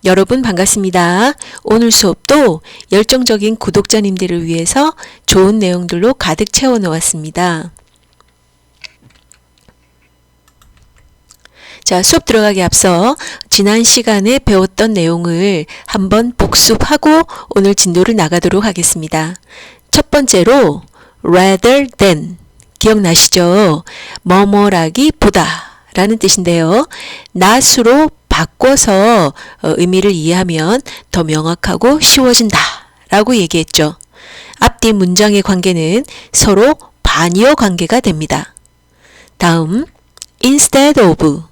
여러분 반갑습니다. 오늘 수업도 열정적인 구독자님들을 위해서 좋은 내용들로 가득 채워 놓았습니다. 자, 수업 들어가기 앞서 지난 시간에 배웠던 내용을 한번 복습하고 오늘 진도를 나가도록 하겠습니다. 첫 번째로 rather than 기억나시죠? 뭐뭐라기 보다 라는 뜻인데요. not으로 바꿔서 의미를 이해하면 더 명확하고 쉬워진다 라고 얘기했죠. 앞뒤 문장의 관계는 서로 반의어 관계가 됩니다. 다음 instead of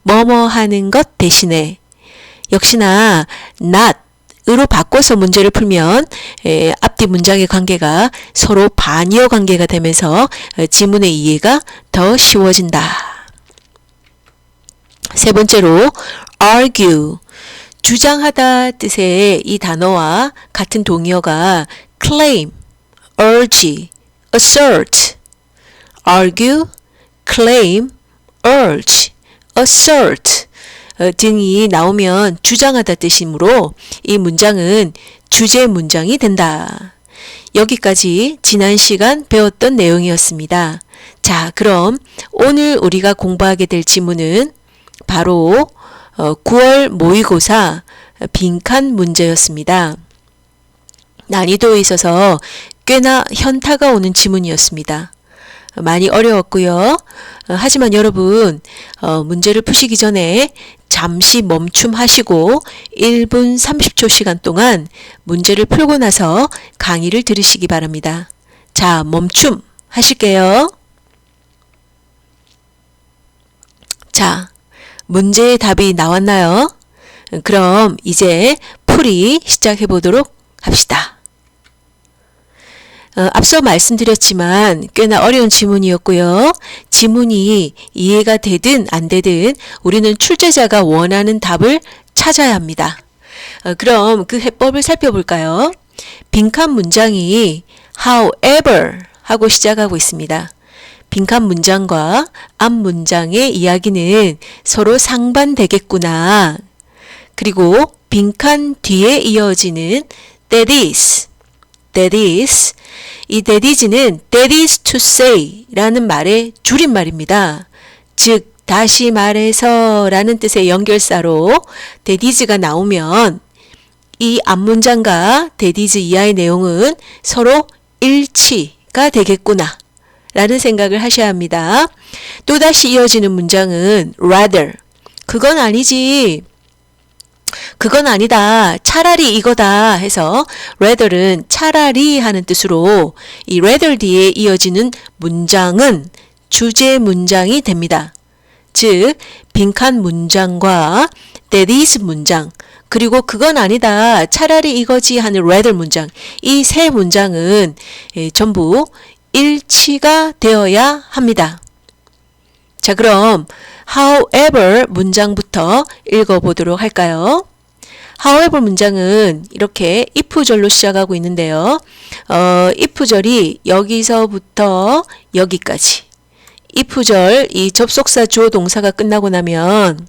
뭐뭐 하는 것 대신에 역시나 not으로 바꿔서 문제를 풀면 앞뒤 문장의 관계가 서로 반의어 관계가 되면서 지문의 이해가 더 쉬워진다. 세 번째로 argue 주장하다 뜻의 이 단어와 같은 동의어가 claim, urge, assert argue, claim, urge, assert 등이 나오면 주장하다 뜻이므로 이 문장은 주제 문장이 된다. 여기까지 지난 시간 배웠던 내용이었습니다. 자, 그럼 오늘 우리가 공부하게 될 지문은 바로 9월 모의고사 빈칸 문제였습니다. 난이도에 있어서 꽤나 현타가 오는 지문이었습니다. 많이 어려웠고요. 하지만 여러분 문제를 푸시기 전에 잠시 멈춤하시고 1분 30초 시간 동안 문제를 풀고 나서 강의를 들으시기 바랍니다. 자, 멈춤 하실게요. 자, 문제의 답이 나왔나요? 그럼 이제 풀이 시작해 보도록 합시다. 앞서 말씀드렸지만 꽤나 어려운 지문이었고요. 지문이 이해가 되든 안 되든 우리는 출제자가 원하는 답을 찾아야 합니다. 그럼 그 해법을 살펴볼까요? 빈칸 문장이 however 하고 시작하고 있습니다. 빈칸 문장과 앞 문장의 이야기는 서로 상반되겠구나. 그리고 빈칸 뒤에 이어지는 that is 이 that is는 that is to say 라는 말의 줄임말입니다. 즉 다시 말해서 라는 뜻의 연결사로 that is가 나오면 이 앞문장과 that is 이하의 내용은 서로 일치가 되겠구나 라는 생각을 하셔야 합니다. 또다시 이어지는 문장은 rather 그건 아니지 그건 아니다. 차라리 이거다 해서 rather은 차라리 하는 뜻으로 이 rather 뒤에 이어지는 문장은 주제 문장이 됩니다. 즉 빈칸 문장과 that is 문장 그리고 그건 아니다. 차라리 이거지 하는 rather 문장 이 세 문장은 전부 일치가 되어야 합니다. 자, 그럼 however 문장부터 읽어보도록 할까요? however 문장은 이렇게 if절로 시작하고 있는데요. if절이 여기서부터 여기까지 if절 이 접속사 주어 동사가 끝나고 나면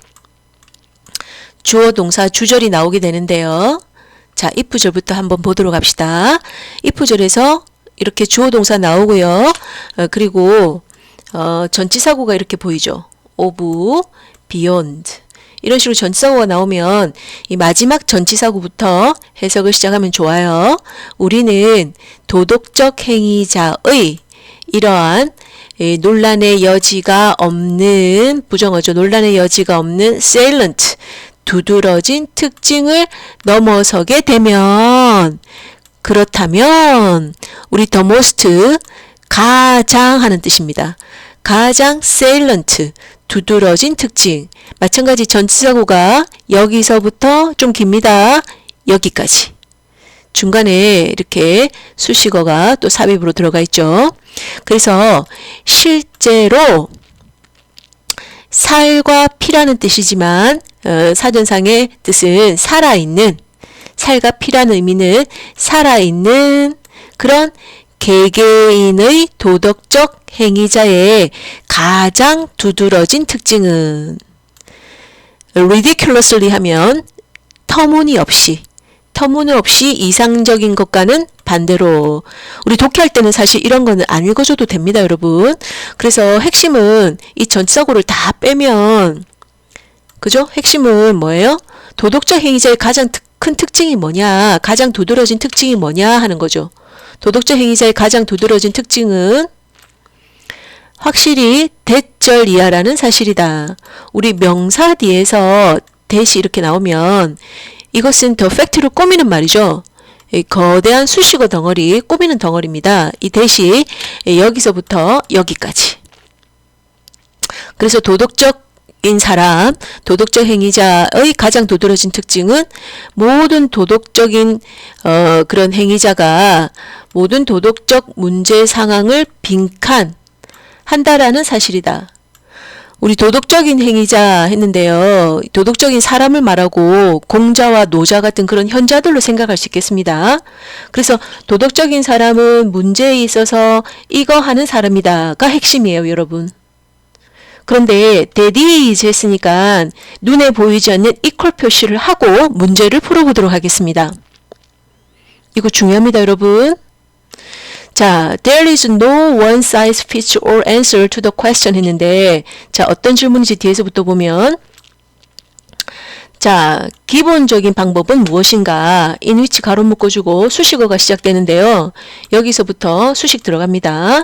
주어 동사 주절이 나오게 되는데요. 자, if절부터 한번 보도록 합시다. if절에서 이렇게 주어 동사 나오고요. 그리고 전치사구가 이렇게 보이죠. of, beyond 이런 식으로 전치사구가 나오면 이 마지막 전치사구부터 해석을 시작하면 좋아요. 우리는 도덕적 행위자의 이러한 논란의 여지가 없는 부정어죠. 논란의 여지가 없는 salient 두드러진 특징을 넘어서게 되면 그렇다면 우리 the most 가장 하는 뜻입니다. 가장 salient 두드러진 특징 마찬가지 전치사구가 여기서부터 좀 깁니다. 여기까지 중간에 이렇게 수식어가 또 삽입으로 들어가 있죠. 그래서 실제로 살과 피라는 뜻이지만 사전상의 뜻은 살아있는 살과 피라는 의미는 살아있는 그런 개개인의 도덕적 행위자의 가장 두드러진 특징은 ridiculously 하면 터무니없이 이상적인 것과는 반대로. 우리 독해할 때는 사실 이런 거는 안 읽어줘도 됩니다, 여러분. 그래서 핵심은 이 전치사고를 다 빼면, 그죠? 핵심은 뭐예요? 도덕적 행위자의 가장 큰 특징이 뭐냐, 가장 두드러진 특징이 뭐냐 하는 거죠. 도덕적 행위자의 가장 두드러진 특징은 확실히 대절이야라는 사실이다. 우리 명사 뒤에서 대시 이렇게 나오면 이것은 더 팩트로 꾸미는 말이죠. 거대한 수식어 덩어리, 꾸미는 덩어리입니다. 이 대시 여기서부터 여기까지. 그래서 도덕적인 사람, 도덕적 행위자의 가장 두드러진 특징은 모든 도덕적인 그런 행위자가 모든 도덕적 문제 상황을 빈칸한다라는 사실이다. 우리 도덕적인 행위자 했는데요. 도덕적인 사람을 말하고 공자와 노자 같은 그런 현자들로 생각할 수 있겠습니다. 그래서 도덕적인 사람은 문제에 있어서 이거 하는 사람이다가 핵심이에요, 여러분. 그런데 that is 했으니까 눈에 보이지 않는 equal 표시를 하고 문제를 풀어보도록 하겠습니다. 이거 중요합니다, 여러분. 자, there is no one size fits all answer to the question 했는데, 자, 어떤 질문인지 뒤에서부터 보면, 자, 기본적인 방법은 무엇인가? in which 가로 묶어주고 수식어가 시작되는데요. 여기서부터 수식 들어갑니다.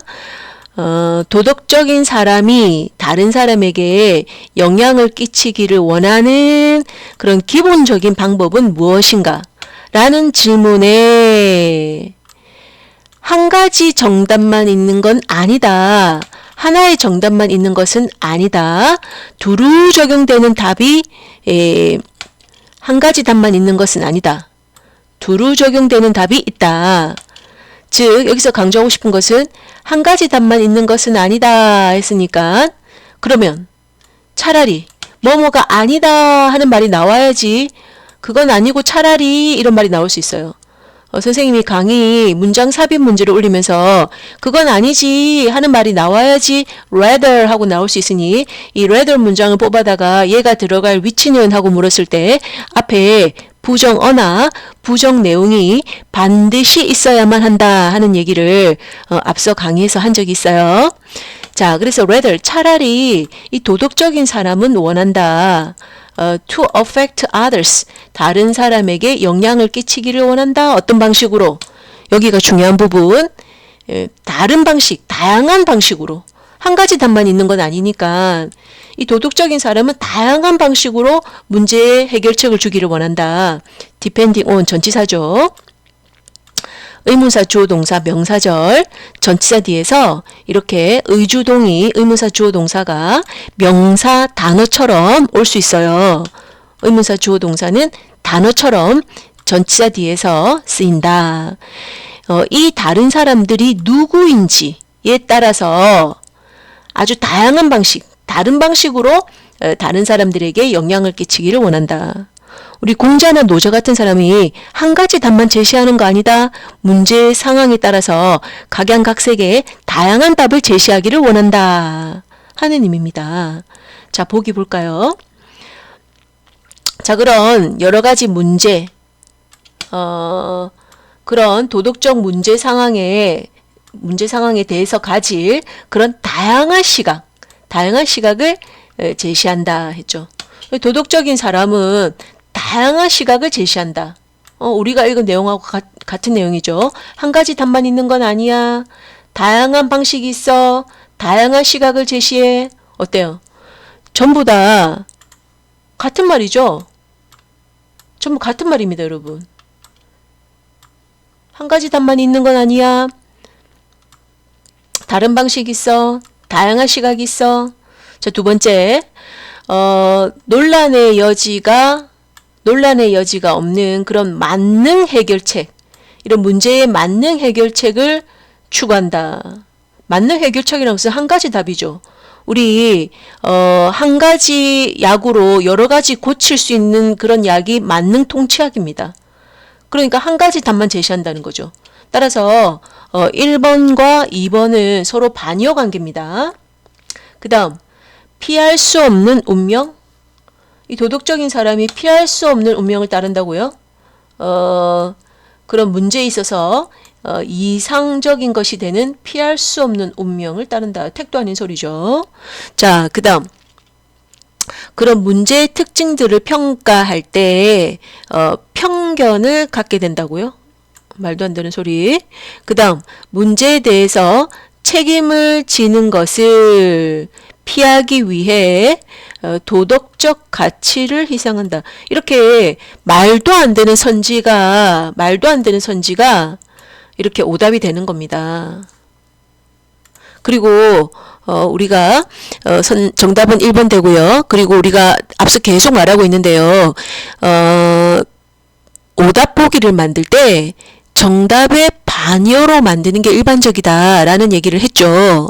도덕적인 사람이 다른 사람에게 영향을 끼치기를 원하는 그런 기본적인 방법은 무엇인가? 라는 질문에 한 가지 정답만 있는 건 아니다. 하나의 정답만 있는 것은 아니다. 두루 적용되는 답이 한 가지 답만 있는 것은 아니다. 두루 적용되는 답이 있다. 즉 여기서 강조하고 싶은 것은 한 가지 답만 있는 것은 아니다 했으니까 그러면 차라리 뭐뭐가 아니다 하는 말이 나와야지 그건 아니고 차라리 이런 말이 나올 수 있어요. 선생님이 강의 문장 삽입 문제를 올리면서 그건 아니지 하는 말이 나와야지 rather 하고 나올 수 있으니 이 rather 문장을 뽑아다가 얘가 들어갈 위치는 하고 물었을 때 앞에 부정어나 부정 내용이 반드시 있어야만 한다 하는 얘기를 앞서 강의에서 한 적이 있어요. 자, 그래서 rather 차라리 이 도덕적인 사람은 원한다. to affect others. 다른 사람에게 영향을 끼치기를 원한다. 어떤 방식으로? 여기가 중요한 부분. 다른 방식, 다양한 방식으로. 한 가지 답만 있는 건 아니니까 이 도덕적인 사람은 다양한 방식으로 문제의 해결책을 주기를 원한다. depending on 전치사죠. 의문사 주어 동사 명사절 전치사 뒤에서 이렇게 의주동이 의문사 주어 동사가 명사 단어처럼 올 수 있어요. 의문사 주어 동사는 단어처럼 전치사 뒤에서 쓰인다. 이 다른 사람들이 누구인지에 따라서 아주 다양한 방식, 다른 방식으로 다른 사람들에게 영향을 끼치기를 원한다. 우리 공자나 노자 같은 사람이 한 가지 답만 제시하는 거 아니다. 문제 상황에 따라서 각양각색의 다양한 답을 제시하기를 원한다 하는 의미입니다. 자, 보기 볼까요? 자, 그런 여러 가지 문제, 그런 도덕적 문제 상황에 대해서 가질 그런 다양한 시각을 제시한다 했죠. 도덕적인 사람은 다양한 시각을 제시한다. 우리가 읽은 내용하고 같은 내용이죠. 한 가지 답만 있는 건 아니야. 다양한 방식이 있어. 다양한 시각을 제시해. 어때요? 전부 다 같은 말이죠. 전부 같은 말입니다, 여러분. 한 가지 답만 있는 건 아니야. 다른 방식이 있어. 다양한 시각이 있어. 자, 두 번째. 논란의 여지가 없는 그런 만능 해결책, 이런 문제의 만능 해결책을 추구한다. 만능 해결책이라는 것은 한 가지 답이죠. 우리 한 가지 약으로 여러 가지 고칠 수 있는 그런 약이 만능 통치약입니다. 그러니까 한 가지 답만 제시한다는 거죠. 따라서 1번과 2번은 서로 반여 관계입니다. 그 다음 피할 수 없는 운명, 이 도덕적인 사람이 피할 수 없는 운명을 따른다고요? 그런 문제에 있어서 이상적인 것이 되는 피할 수 없는 운명을 따른다. 택도 아닌 소리죠. 자, 그 다음. 그런 문제의 특징들을 평가할 때 편견을 갖게 된다고요? 말도 안 되는 소리. 그 다음, 문제에 대해서 책임을 지는 것을 피하기 위해 도덕적 가치를 희생한다. 이렇게 말도 안 되는 선지가 이렇게 오답이 되는 겁니다. 그리고 우리가 정답은 1번 되고요. 그리고 우리가 앞서 계속 말하고 있는데요. 오답 보기를 만들 때 정답의 반여로 만드는 게 일반적이다라는 얘기를 했죠.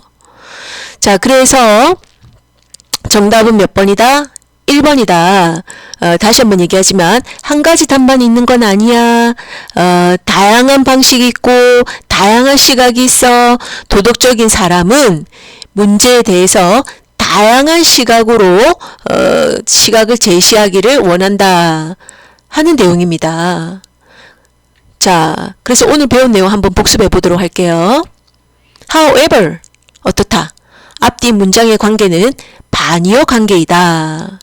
자, 그래서 정답은 몇 번이다? 1번이다. 다시 한번 얘기하지만 한 가지 답만 있는 건 아니야. 다양한 방식이 있고 다양한 시각이 있어. 도덕적인 사람은 문제에 대해서 다양한 시각으로 시각을 제시하기를 원한다 하는 내용입니다. 자, 그래서 오늘 배운 내용 한번 복습해 보도록 할게요. However, 어떻다? 앞뒤 문장의 관계는 반이어 관계이다.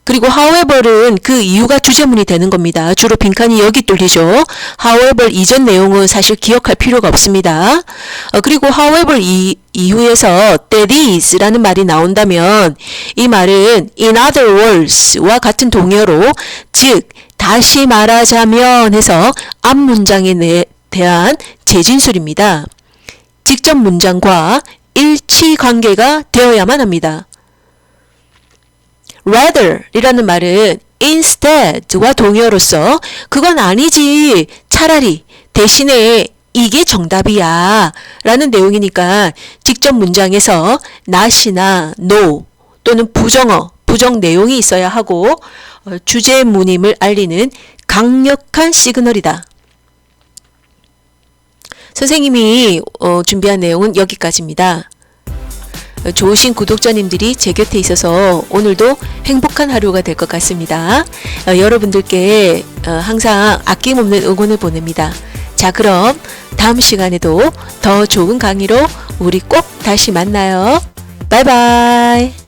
그리고 however은 그 이유가 주제문이 되는 겁니다. 주로 빈칸이 여기 뚫리죠. however 이전 내용은 사실 기억할 필요가 없습니다. 그리고 however 이후에서 that is라는 말이 나온다면 이 말은 in other words와 같은 동의어로 즉 다시 말하자면 해서 앞 문장에 대한 재진술입니다. 직접 문장과 일치 관계가 되어야만 합니다. rather 이라는 말은 instead와 동의어로서 그건 아니지, 차라리, 대신에 이게 정답이야 라는 내용이니까 직접 문장에서 not이나 no 또는 부정 내용이 있어야 하고 주제문임을 알리는 강력한 시그널이다. 선생님이 준비한 내용은 여기까지입니다. 좋으신 구독자님들이 제 곁에 있어서 오늘도 행복한 하루가 될 것 같습니다. 여러분들께 항상 아낌없는 응원을 보냅니다. 자, 그럼 다음 시간에도 더 좋은 강의로 우리 꼭 다시 만나요. 바이바이.